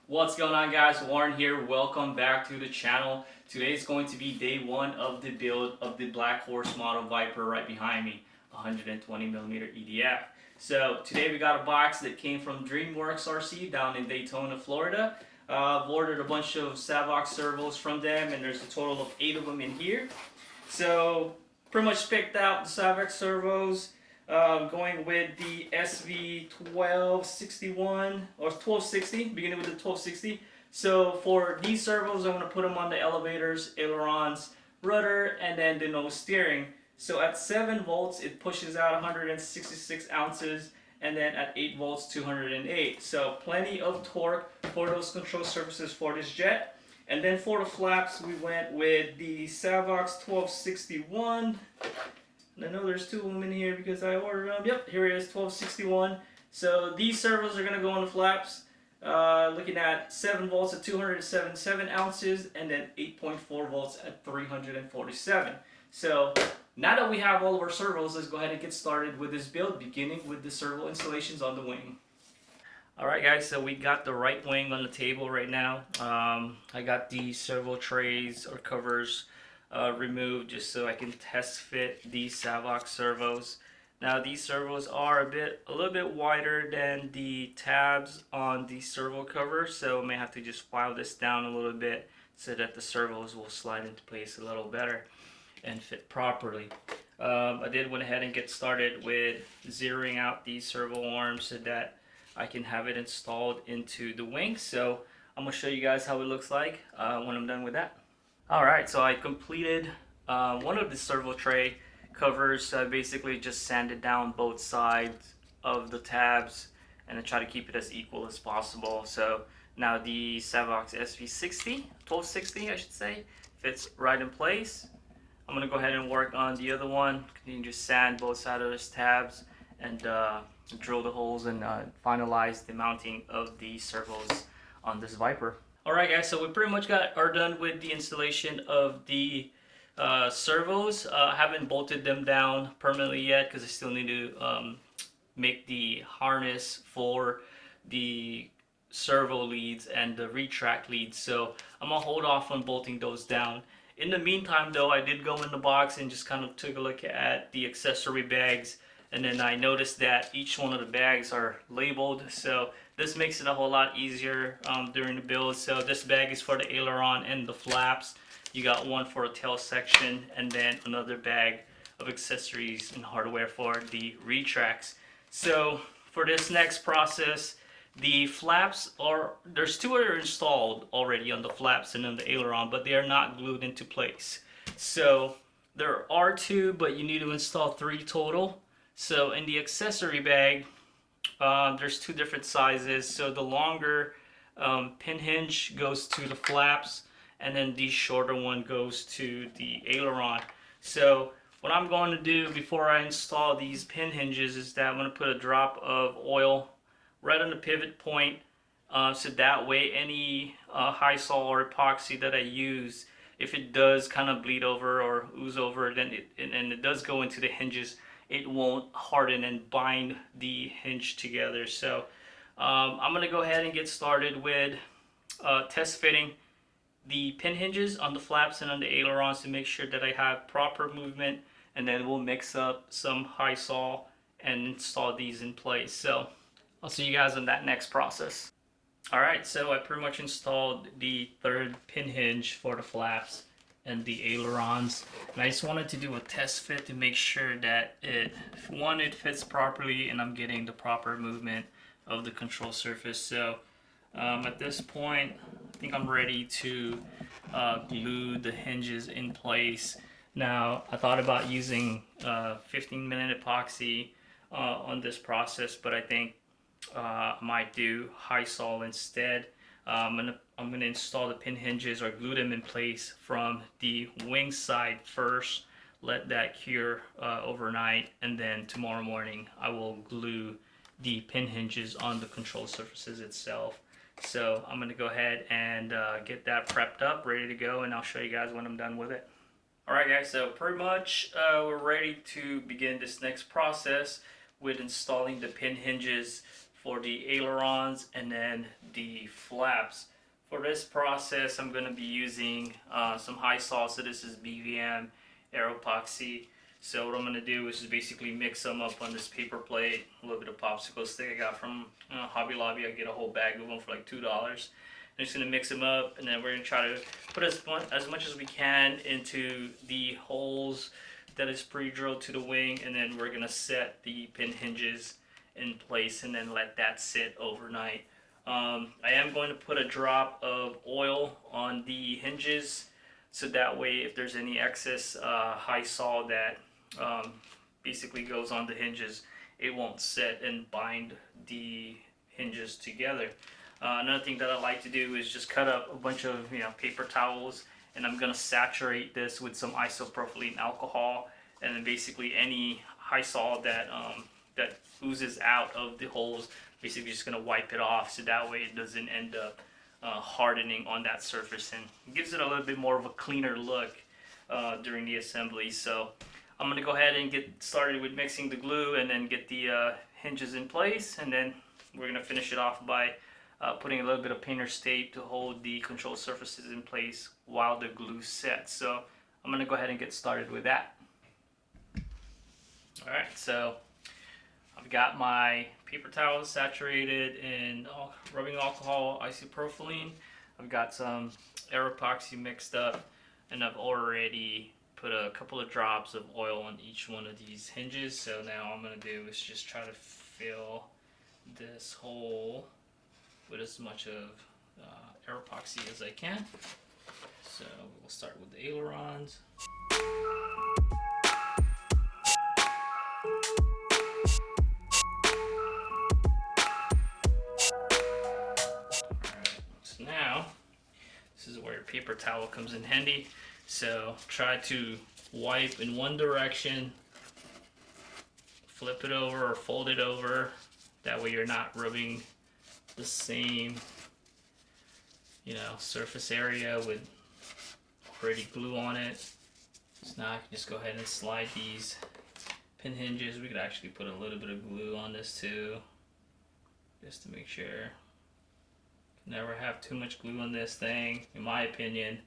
What's going on, guys? Warren here. Welcome back to the channel. Today is going to be day one of the build of the Blackhorse model Viper right behind me, 120mm EDF. So today we got a box that came from DreamWorks RC down in Daytona, Florida. I've ordered a bunch of Savox servos from them, and there's a total of 8 of them in here. So pretty much picked out the Savox servos. Going with the SV1261 or 1260, beginning with the 1260. So for these servos, I'm going to put them on the elevators, ailerons, rudder, and then the nose steering. So at 7 volts, it pushes out 166 ounces, and then at 8 volts, 208. So plenty of torque for those control surfaces for this jet. And then for the flaps, we went with the Savox 1261. I know there's 2 of them in here because I ordered them. Yep, here it is, 1261. So these servos are going to go on the flaps. Looking at 7 volts at 277 ounces, and then 8.4 volts at 347. So now that we have all of our servos, let's go ahead and get started with this build, beginning with the servo installations on the wing. Alright guys, so we got the right wing on the table right now. I got the servo trays or covers removed just so I can test fit these Savox servos. Now these servos are a little bit wider than the tabs on the servo cover, so I may have to just file this down a little bit so that the servos will slide into place a little better and fit properly. I did went ahead and get started with zeroing out these servo arms so that I can have it installed into the wing. So I'm going to show you guys how it looks like when I'm done with that. Alright, so I completed one of the servo tray covers. I basically just sanded down both sides of the tabs and I try to keep it as equal as possible. So now the Savox SV1260 I should say, fits right in place. I'm going to go ahead and work on the other one. You can just sand both sides of those tabs and drill the holes and finalize the mounting of the servos on this Viper. Alright guys, so we pretty much are done with the installation of the servos. I haven't bolted them down permanently yet because I still need to make the harness for the servo leads and the retract leads. So I'm going to hold off on bolting those down. In the meantime though, I did go in the box and just kind of took a look at the accessory bags. And then I noticed that each one of the bags are labeled, so this makes it a whole lot easier during the build. So this bag is for the aileron and the flaps. You got one for a tail section, and then another bag of accessories and hardware for the retracts. So for this next process, the flaps there's 2 that are installed already on the flaps and on the aileron, but they are not glued into place. So there are 2, but you need to install 3 total. So in the accessory bag, there's 2 different sizes. So the longer pin hinge goes to the flaps, and then the shorter one goes to the aileron. So what I'm going to do before I install these pin hinges is that I'm going to put a drop of oil right on the pivot point, so that way any high sol or epoxy that I use, if it does kind of bleed over or ooze over, then it does go into the hinges, it won't harden and bind the hinge together. So I'm going to go ahead and get started with test fitting the pin hinges on the flaps and on the ailerons to make sure that I have proper movement, and then we'll mix up some high sol and install these in place. So I'll see you guys on that next process. Alright, so I pretty much installed the 3rd pin hinge for the flaps and the ailerons, and I just wanted to do a test fit to make sure that it fits properly and I'm getting the proper movement of the control surface. So at this point I think I'm ready to glue the hinges in place. Now I thought about using 15-minute epoxy on this process, but I think I might do high sol instead. I'm gonna install the pin hinges or glue them in place from the wing side first, let that cure overnight, and then tomorrow morning I will glue the pin hinges on the control surfaces itself. So I'm gonna go ahead and get that prepped up, ready to go, and I'll show you guys when I'm done with it. Alright guys, so pretty much we're ready to begin this next process with installing the pin hinges for the ailerons and then the flaps. For this process, I'm going to be using some high salt. So this is BVM air epoxy. So what I'm going to do is just basically mix them up on this paper plate. A little bit of popsicle stick I got from Hobby Lobby. I get a whole bag of them for like $2. I'm just going to mix them up, and then we're going to try to put as much as we can into the holes that is pre-drilled to the wing, and then we're going to set the pin hinges in place and then let that sit overnight. I am going to put a drop of oil on the hinges, so that way if there's any excess high sol that basically goes on the hinges, it won't set and bind the hinges together. Another thing that I like to do is just cut up a bunch of paper towels, and I'm going to saturate this with some isopropylene alcohol, and then basically any high sol that that oozes out of the holes, basically just going to wipe it off, so that way it doesn't end up hardening on that surface, and it gives it a little bit more of a cleaner look during the assembly. So I'm going to go ahead and get started with mixing the glue and then get the hinges in place, and then we're going to finish it off by putting a little bit of painter's tape to hold the control surfaces in place while the glue sets. So I'm going to go ahead and get started with that. Alright, so I've got my paper towels saturated in rubbing alcohol, isopropylene. I've got some air epoxy mixed up, and I've already put a couple of drops of oil on each one of these hinges. So now all I'm going to do is just try to fill this hole with as much of air epoxy as I can. So we'll start with the ailerons. Alright, so now this is where your paper towel comes in handy. So try to wipe in one direction, flip it over or fold it over. That way you're not rubbing the same surface area with already glue on it. So now I can just go ahead and slide these pin hinges. We could actually put a little bit of glue on this too, just to make sure. Never have too much glue on this thing, in my opinion.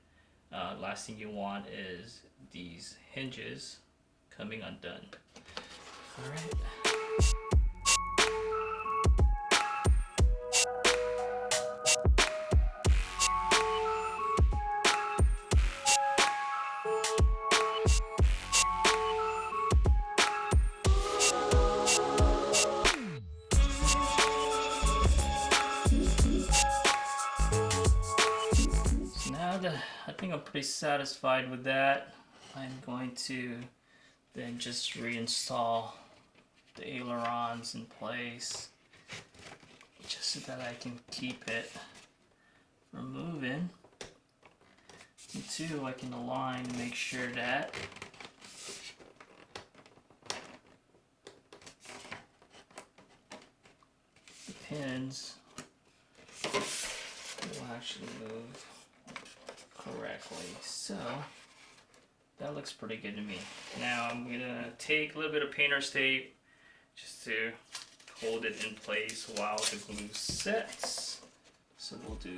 Last thing you want is these hinges coming undone. Alright. I think I'm pretty satisfied with that. I'm going to then just reinstall the ailerons in place, just so that I can keep it from moving. And two, I can align and make sure that the pins will actually move correctly. So that looks pretty good to me. Now I'm gonna take a little bit of painter's tape just to hold it in place while the glue sets. So we'll do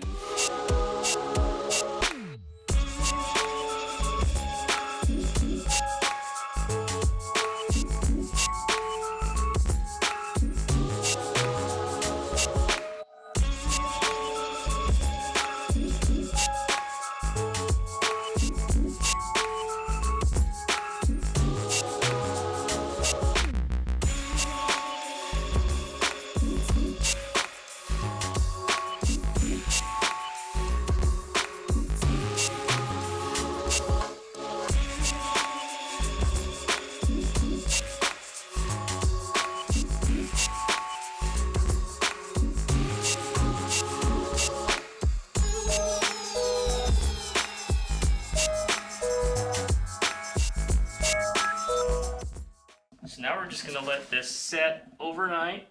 now we're just going to let this set overnight,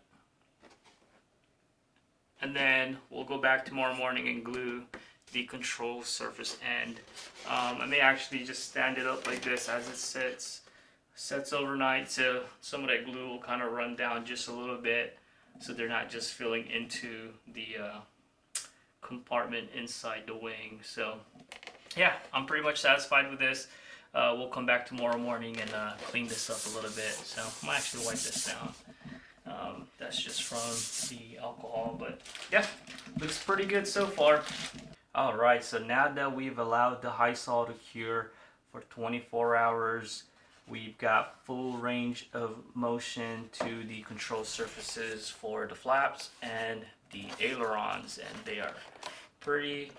and then we'll go back tomorrow morning and glue the control surface end. I may actually just stand it up like this as it sets overnight, so some of that glue will kind of run down just a little bit. so they're not just filling into the compartment inside the wing. So yeah, I'm pretty much satisfied with this. We'll come back tomorrow morning and clean this up a little bit. So I'm gonna actually wipe this down. That's just from the alcohol, but yeah, looks pretty good so far. Alright, so now that we've allowed the high sol to cure for 24 hours, we've got full range of motion to the control surfaces for the flaps and the ailerons, and they are pretty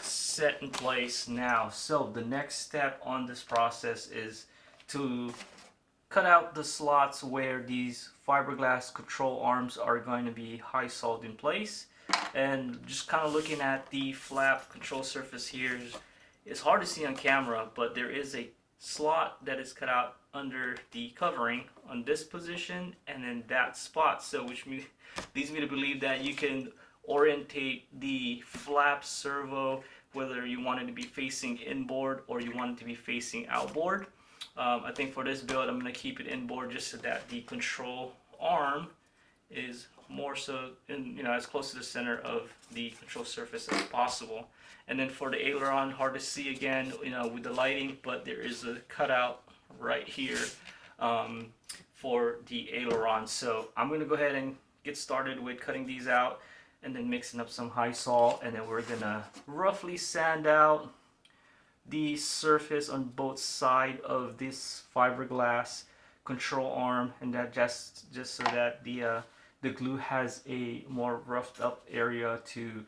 set in place now. So the next step on this process is to cut out the slots where these fiberglass control arms are going to be high soled in place. And just kind of looking at the flap control surface here, it's hard to see on camera, but there is a slot that is cut out under the covering on this position and then that spot, so which leads me to believe that you can orientate the flap servo whether you want it to be facing inboard or you want it to be facing outboard. I think for this build I'm going to keep it inboard just so that the control arm is more so in, as close to the center of the control surface as possible. And then for the aileron, hard to see again, with the lighting, but there is a cutout right here for the aileron. So I'm going to go ahead and get started with cutting these out and then mixing up some high sol, and then we're going to roughly sand out the surface on both sides of this fiberglass control arm, and that just so that the glue has a more roughed up area to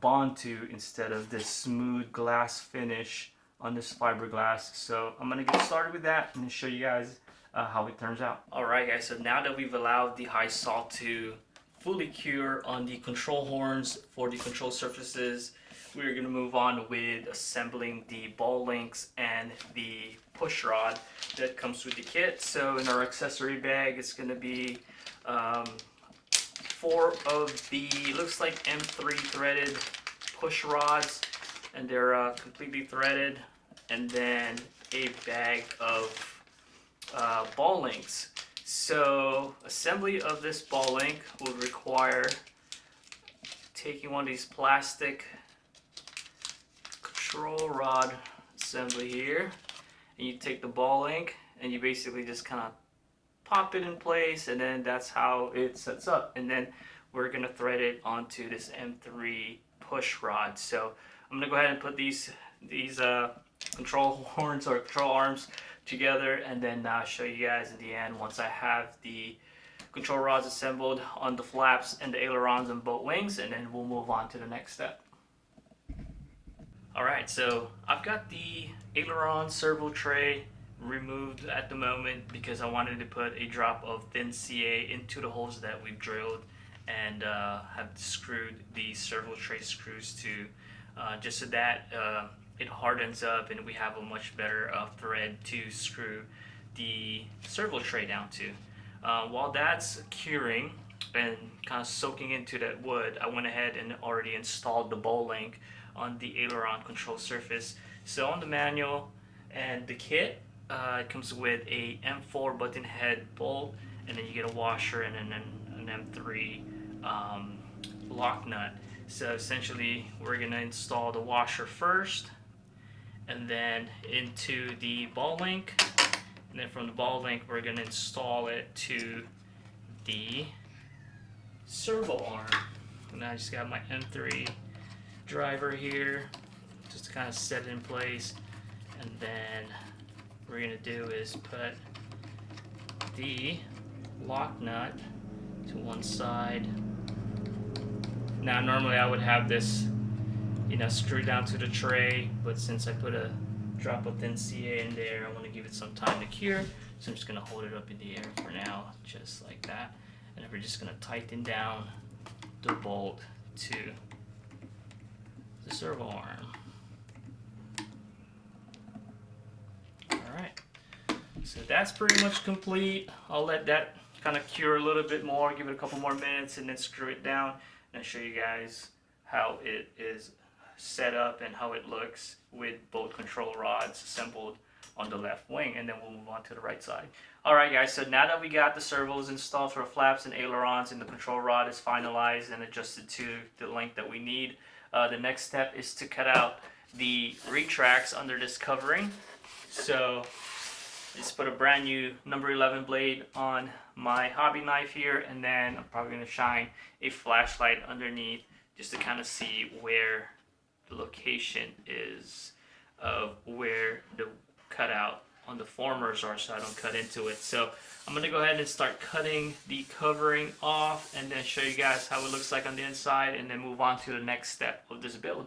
bond to instead of this smooth glass finish on this fiberglass. So I'm gonna get started with that and show you guys how it turns out. Alright guys, so now that we've allowed the high sol to fully cure on the control horns for the control surfaces, we're going to move on with assembling the ball links and the push rod that comes with the kit. So in our accessory bag, it's going to be 4 of the, looks like M3 threaded push rods, and they're completely threaded, and then a bag of ball links. So assembly of this ball link will require taking one of these plastic control rod assembly here, and you take the ball link and you basically just kind of pop it in place, and then that's how it sets up. And then we're going to thread it onto this M3 push rod. So I'm going to go ahead and put these control horns or control arms together, and then show you guys in the end once I have the control rods assembled on the flaps and the ailerons and both wings, and then we'll move on to the next step. Alright, so I've got the aileron servo tray removed at the moment because I wanted to put a drop of thin CA into the holes that we've drilled, and have screwed the servo tray screws to, just so that it hardens up and we have a much better thread to screw the servo tray down to. While that's curing and kind of soaking into that wood, I went ahead and already installed the ball link on the aileron control surface. So on the manual and the kit, it comes with a M4 button head bolt, and then you get a washer and then an M3 lock nut. So essentially we're going to install the washer first, and then into the ball link, and then from the ball link we're going to install it to the servo arm. And I just got my M3 driver here just to kind of set it in place, and then what we're going to do is put the lock nut to one side. Now normally I would have this screwed down to the tray, but since I put a drop of thin CA in there, I want to give it some time to cure, so I'm just going to hold it up in the air for now, just like that. And then we're just going to tighten down the bolt to the servo arm. Alright, so that's pretty much complete. I'll let that kind of cure a little bit more, give it a couple more minutes, and then screw it down and show you guys how it is set up and how it looks with both control rods assembled on the left wing, and then we'll move on to the right side. Alright guys, so now that we got the servos installed for flaps and ailerons and the control rod is finalized and adjusted to the length that we need, the next step is to cut out the retracts under this covering. So just put a brand new number 11 blade on my hobby knife here, and then I'm probably going to shine a flashlight underneath just to kind of see where the location is of where the cutout on the formers are, so I don't cut into it. So I'm going to go ahead and start cutting the covering off and then show you guys how it looks like on the inside, and then move on to the next step of this build.